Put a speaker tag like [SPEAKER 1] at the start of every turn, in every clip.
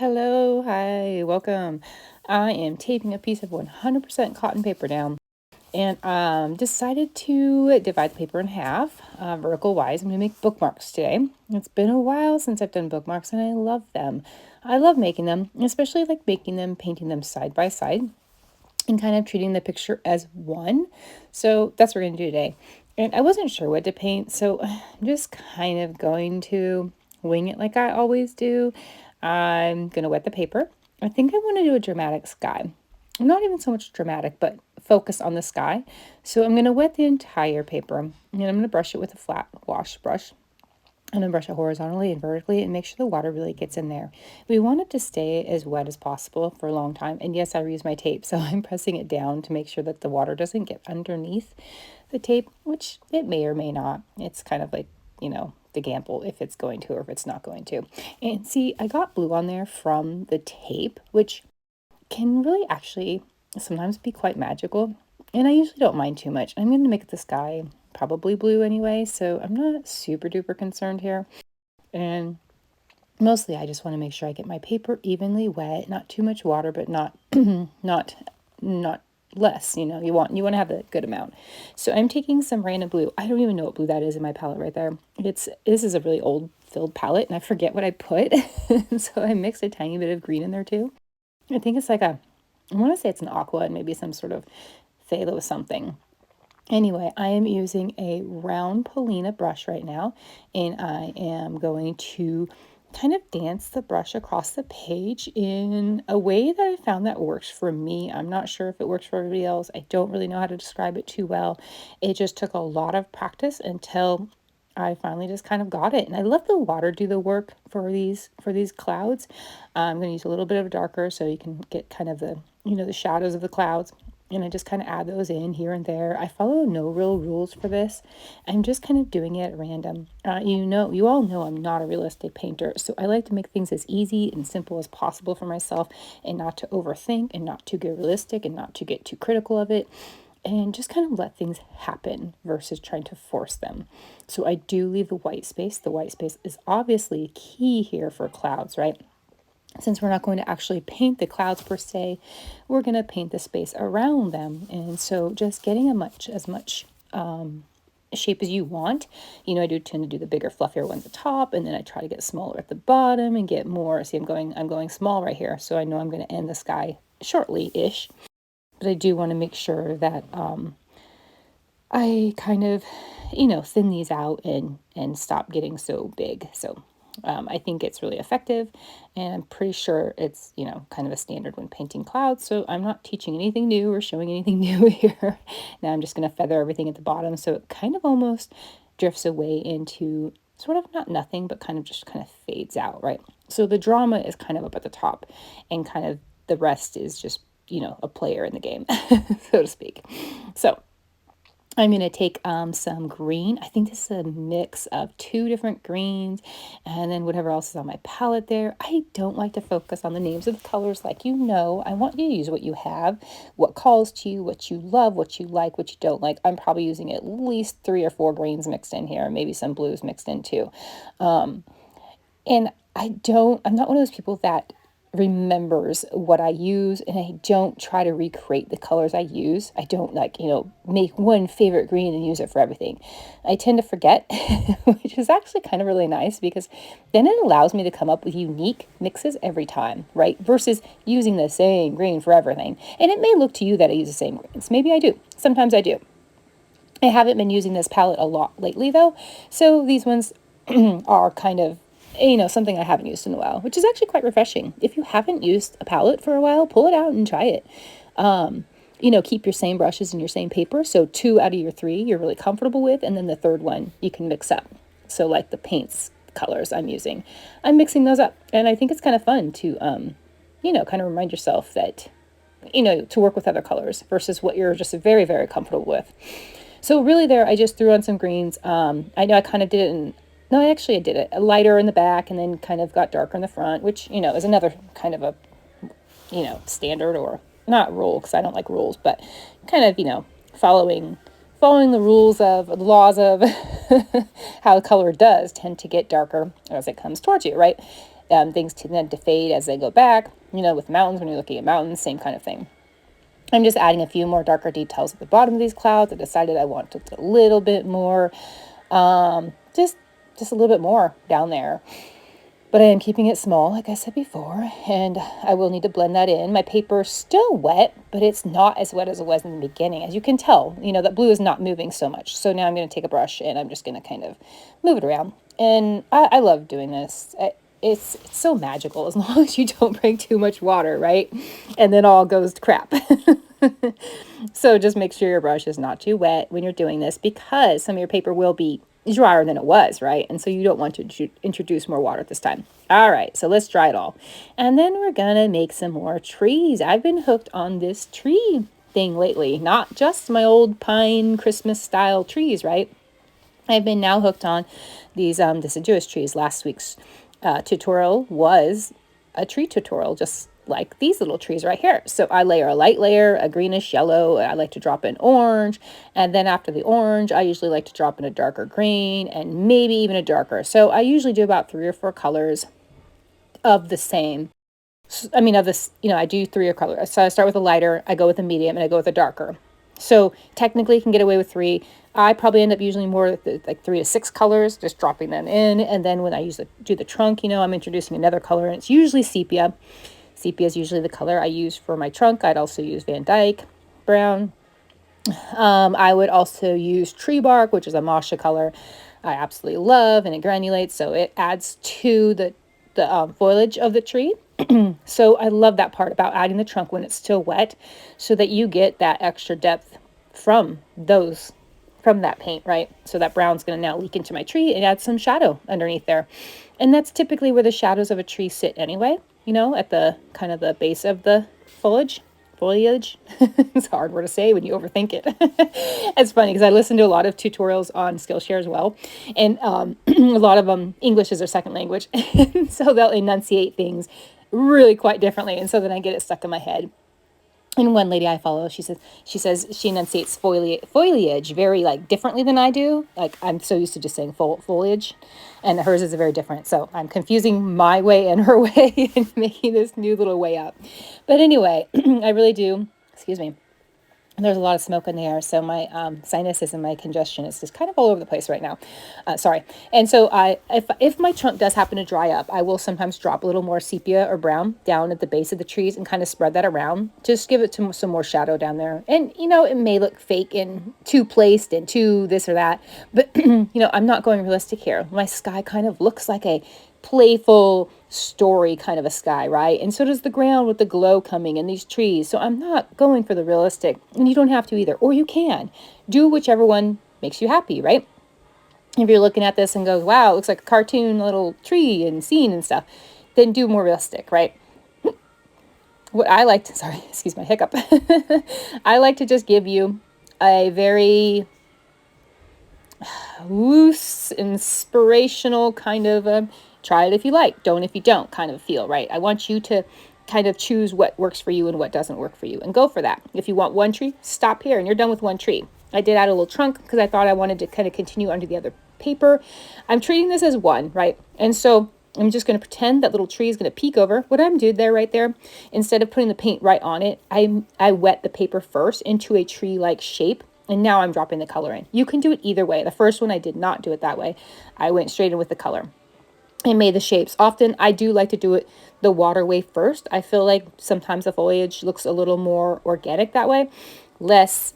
[SPEAKER 1] Hello, hi, welcome. I am taping a piece of 100% cotton paper down and decided to divide the paper in half, vertical wise. I'm going to make bookmarks today. It's been a while since I've done bookmarks and I love them. I love making them, especially like making them, painting them side by side and kind of treating the picture as one. So that's what we're going to do today. And I wasn't sure what to paint, so I'm just kind of going to wing it like I always do. I'm going to wet the paper. I think I want to do a dramatic sky. Not even so much dramatic, but focus on the sky. So I'm going to wet the entire paper and I'm going to brush it with a flat wash brush. I'm going to brush it horizontally and vertically and make sure the water really gets in there. We want it to stay as wet as possible for a long time. And yes, I reuse my tape, so I'm pressing it down to make sure that the water doesn't get underneath the tape, which it may or may not. It's kind of like, the gamble if it's going to or if it's not going to. And see, I got blue on there from the tape, which can really actually sometimes be quite magical. And I usually don't mind too much. I'm going to make the sky probably blue anyway, so I'm not super duper concerned here. And mostly I just want to make sure I get my paper evenly wet, not too much water, but not not less. You want to have a good amount. So I'm taking some random blue. I don't even know what blue that is in my palette right there. This is a really old filled palette and I forget what I put. So I mixed a tiny bit of green in there too. I think it's like I want to say it's an aqua and maybe some sort of phthalo something. Anyway, I am using a round Polina brush right now, and I am going to kind of dance the brush across the page in a way that I found that works for me. I'm not sure if it works for everybody else. I don't really know how to describe it too well. It just took a lot of practice until I finally just kind of got it. And I let the water do the work for these clouds. I'm going to use a little bit of darker so you can get kind of the shadows of the clouds. And I just kind of add those in here and there. I follow no real rules for this. I'm just kind of doing it at random. You all know I'm not a realistic painter, so I like to make things as easy and simple as possible for myself and not to overthink and not to get realistic and not to get too critical of it and just kind of let things happen versus trying to force them. So I do leave the white space. The white space is obviously key here for clouds, right? Since we're not going to actually paint the clouds per se, we're going to paint the space around them. And so just getting as much shape as you want. I do tend to do the bigger, fluffier ones at the top, and then I try to get smaller at the bottom and get more. See, I'm going small right here, so I know I'm going to end the sky shortly-ish. But I do want to make sure that I kind of, thin these out and stop getting so big. So I think it's really effective, and I'm pretty sure it's, kind of a standard when painting clouds. So I'm not teaching anything new or showing anything new here. Now I'm just going to feather everything at the bottom. So it kind of almost drifts away into sort of not nothing, but kind of fades out, right? So the drama is kind of up at the top, and kind of the rest is just, a player in the game, so to speak. So I'm going to take some green. I think this is a mix of two different greens and then whatever else is on my palette there. I don't like to focus on the names of the colors like I want you to use what you have, what calls to you, what you love, what you like, what you don't like. I'm probably using at least 3 or 4 greens mixed in here, maybe some blues mixed in too. And I'm not one of those people that remembers what I use, and I don't try to recreate the colors I use. I don't make one favorite green and use it for everything. I tend to forget, which is actually kind of really nice because then it allows me to come up with unique mixes every time, right? Versus using the same green for everything. And it may look to you that I use the same greens. Maybe I do. Sometimes I do. I haven't been using this palette a lot lately though, so these ones are kind of something I haven't used in a while, which is actually quite refreshing. If you haven't used a palette for a while, pull it out and try it. Keep your same brushes and your same paper. So 2 out of your 3 you're really comfortable with, and then the third one you can mix up. So like the paints colors I'm mixing those up, and I think it's kind of fun to kind of remind yourself that to work with other colors versus what you're just very, very comfortable with. So really there, I just threw on some greens. I know I kind of did it I did it lighter in the back and then kind of got darker in the front, which, is another kind of a, standard or not rule because I don't like rules, but kind of, following the rules of the laws of how color does tend to get darker as it comes towards you, right? things tend to fade as they go back. With mountains, when you're looking at mountains, same kind of thing. I'm just adding a few more darker details at the bottom of these clouds. I decided I wanted a little bit more, just a little bit more down there. But I am keeping it small, like I said before, and I will need to blend that in. My paper is still wet, but it's not as wet as it was in the beginning. As you can tell, that blue is not moving so much. So now I'm going to take a brush and I'm just going to kind of move it around. And I love doing this. It's so magical as long as you don't bring too much water, right? And then all goes to crap. So just make sure your brush is not too wet when you're doing this, because some of your paper will be drier than it was, right? And so you don't want to introduce more water at this time. All right, so let's dry it all. And then we're gonna make some more trees. I've been hooked on this tree thing lately, not just my old pine Christmas style trees, right? I've been now hooked on these deciduous trees. Last week's tutorial was a tree tutorial, just like these little trees right here. So I layer a light layer, a greenish yellow. I like to drop in orange. And then after the orange, I usually like to drop in a darker green and maybe even a darker. So I usually do about 3 or 4 colors of the same. Of this, I do 3 or colors. So I start with a lighter, I go with a medium, and I go with a darker. So technically you can get away with 3. I probably end up using more like 3 to 6 colors, just dropping them in. And then when I do the trunk, I'm introducing another color, and it's usually sepia. Sepia is usually the color I use for my trunk. I'd also use Van Dyke brown. I would also use tree bark, which is a Masha color I absolutely love, and it granulates, so it adds to the foliage of the tree. So I love that part about adding the trunk when it's still wet, so that you get that extra depth from that paint, right? So that brown's going to now leak into my tree and add some shadow underneath there. And that's typically where the shadows of a tree sit anyway, at the kind of the base of the foliage. It's a hard word to say when you overthink it. It's funny because I listen to a lot of tutorials on Skillshare as well. And a lot of them, English is their second language. So they'll enunciate things really quite differently. And so then I get it stuck in my head. And one lady I follow, she says she enunciates foliage very differently than I do. I'm so used to just saying foliage, and hers is very different. So I'm confusing my way and her way and making this new little way up. But anyway, I really do. Excuse me. There's a lot of smoke in the air, so my sinuses and my congestion is just kind of all over the place right now. Sorry. And so if my trunk does happen to dry up, I will sometimes drop a little more sepia or brown down at the base of the trees and kind of spread that around. Just give it some more shadow down there. And, it may look fake and too placed and too this or that. But, I'm not going realistic here. My sky kind of looks like a playful story kind of a sky, right? And so does the ground with the glow coming in these trees. So I'm not going for the realistic, and you don't have to either, or you can do whichever one makes you happy, right? If you're looking at this and goes, wow, it looks like a cartoon little tree and scene and stuff, then do more realistic, right? What I like to, sorry, excuse my hiccup. I like to just give you a very loose, inspirational kind of try it if you like, don't if you don't kind of feel, right? I want you to kind of choose what works for you and what doesn't work for you and go for that. If you want one tree, stop here and you're done with one tree. I did add a little trunk because I thought I wanted to kind of continue under the other paper. I'm treating this as one, right? And so I'm just going to pretend that little tree is going to peek over. What I'm doing there right there, instead of putting the paint right on it, I wet the paper first into a tree-like shape. And now I'm dropping the color in. You can do it either way. The first one, I did not do it that way. I went straight in with the color and made the shapes. Often I do like to do it the water way first. I feel like sometimes the foliage looks a little more organic that way. Less,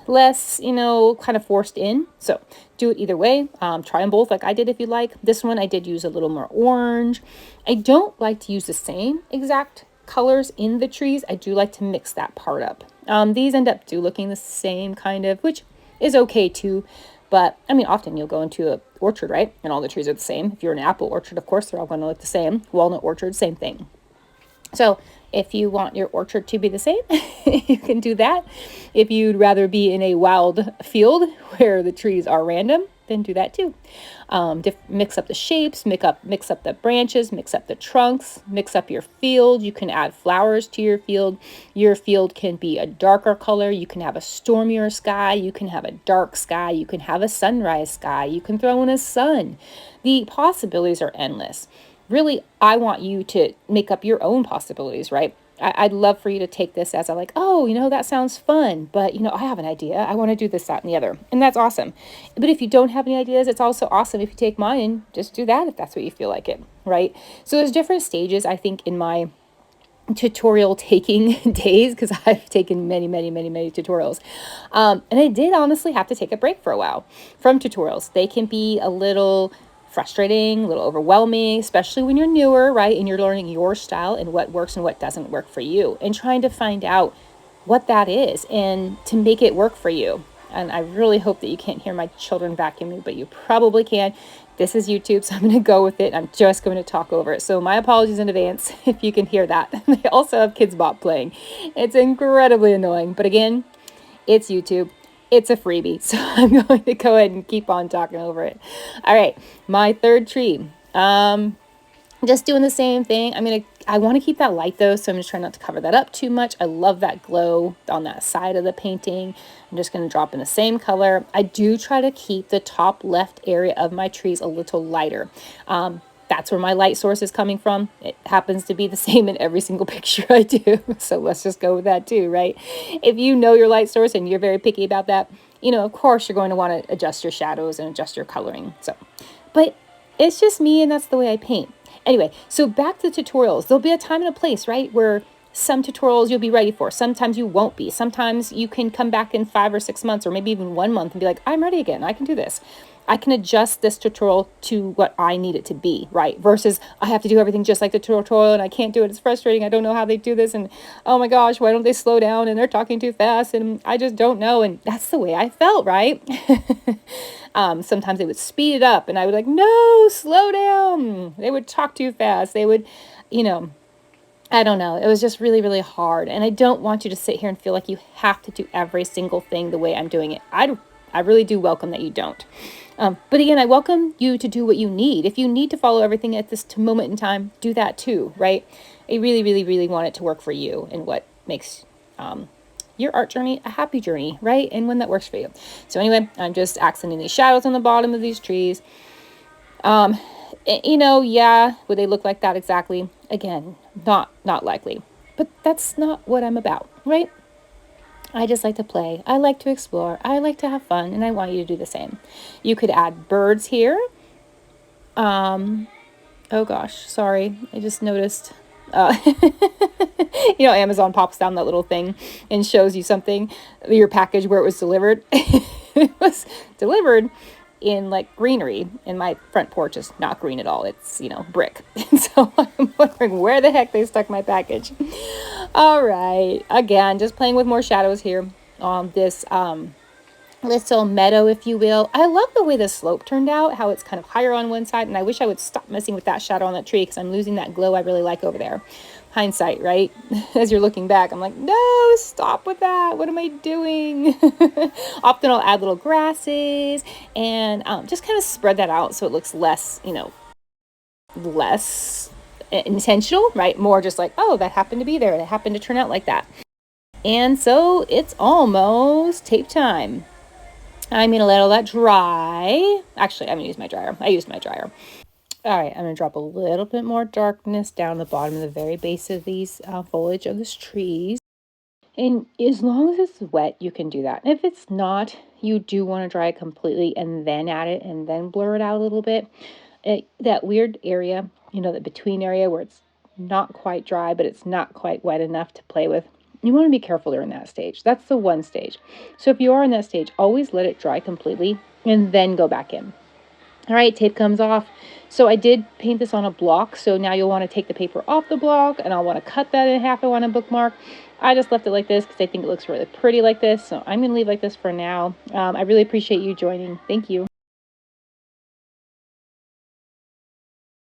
[SPEAKER 1] kind of forced in. So do it either way. Try them both like I did if you like. This one I did use a little more orange. I don't like to use the same exact colors in the trees. I do like to mix that part up. These end up looking the same kind of, which is okay too. But often you'll go into an orchard, right? And all the trees are the same. If you're in an apple orchard, of course, they're all going to look the same. Walnut orchard, same thing. So if you want your orchard to be the same, you can do that. If you'd rather be in a wild field where the trees are random, then do that too. Mix up the shapes, mix up the branches, mix up the trunks, mix up your field. You can add flowers to your field. Your field can be a darker color. You can have a stormier sky. You can have a dark sky. You can have a sunrise sky. You can throw in a sun. The possibilities are endless. really, I want you to make up your own possibilities, right? I'd love for you to take this as a like, oh, that sounds fun, but I have an idea. I want to do this, that, and the other. And that's awesome. But if you don't have any ideas, it's also awesome if you take mine and just do that if that's what you feel like it, right? So there's different stages, I think, in my tutorial taking days, because I've taken many, many, many, many tutorials. And I did honestly have to take a break for a while from tutorials. They can be a little frustrating, a little overwhelming, especially when you're newer, right? And you're learning your style and what works and what doesn't work for you, and trying to find out what that is and to make it work for you. And I really hope that you can't hear my children vacuuming, but you probably can. This is YouTube, so I'm going to go with it. I'm just going to talk over it. So my apologies in advance if you can hear that. They also have Kids Bop playing. It's incredibly annoying. But again, it's YouTube. It's a freebie. So I'm going to go ahead and keep on talking over it. All right, my third tree. Just doing the same thing. I want to keep that light though, so I'm just trying not to cover that up too much. I love that glow on that side of the painting. I'm just going to drop in the same color. I do try to keep the top left area of my trees a little lighter. That's where my light source is coming from. It happens to be the same in every single picture I do. So let's just go with that too, right? If you know your light source and you're very picky about that, of course you're going to want to adjust your shadows and adjust your coloring. But it's just me, and that's the way I paint. Anyway, so back to the tutorials. There'll be a time and a place, right, where some tutorials you'll be ready for. Sometimes you won't be. Sometimes you can come back in 5 or 6 months, or maybe even 1 month, and be like, I'm ready again. I can do this. I can adjust this tutorial to what I need it to be, right? Versus I have to do everything just like the tutorial and I can't do it. It's frustrating. I don't know how they do this. And oh my gosh, why don't they slow down? And they're talking too fast and I just don't know. And that's the way I felt, right? Sometimes they would speed it up and I would like, no, slow down. They would talk too fast. They would, I don't know. It was just really, really hard. And I don't want you to sit here and feel like you have to do every single thing the way I'm doing it. I really do welcome that you don't. But again, I welcome you to do what you need. If you need to follow everything at this moment in time, do that too, right? I really, really, really want it to work for you and what makes your art journey a happy journey, right? And one that works for you. So anyway, I'm just accenting these shadows on the bottom of these trees. Yeah, would they look like that exactly? Again, not likely. But that's not what I'm about, right? I just like to play. I like to explore. I like to have fun, and I want you to do the same. You could add birds here. Oh gosh, sorry. I just noticed. Amazon pops down that little thing and shows you something, your package where it was delivered. It was delivered in like greenery, and my front porch is not green at all. It's, brick. And so I'm wondering where the heck they stuck my package. All right. Again, just playing with more shadows here on this little meadow, if you will. I love the way the slope turned out, how it's kind of higher on one side, and I wish I would stop messing with that shadow on that tree because I'm losing that glow I really like over there. Hindsight, right? As you're looking back, I'm like, no, stop with that. What am I doing? Often I'll add little grasses and just kind of spread that out so it looks less, less intentional, right? More just like, oh, that happened to be there and it happened to turn out like that. And so it's almost tape time. I'm going to let all that dry. Actually, I'm going to use my dryer. I used my dryer. All right, I'm going to drop a little bit more darkness down the bottom of the very base of these foliage of these trees. And as long as it's wet, you can do that. If it's not, you do want to dry it completely and then add it and then blur it out a little bit. That weird area, the between area where it's not quite dry, but it's not quite wet enough to play with. You want to be careful during that stage. That's the one stage. So if you are in that stage, always let it dry completely and then go back in. All right, tape comes off. So I did paint this on a block. So now you'll want to take the paper off the block and I'll want to cut that in half. I want to bookmark. I just left it like this because I think it looks really pretty like this. So I'm going to leave like this for now. I really appreciate you joining. Thank you.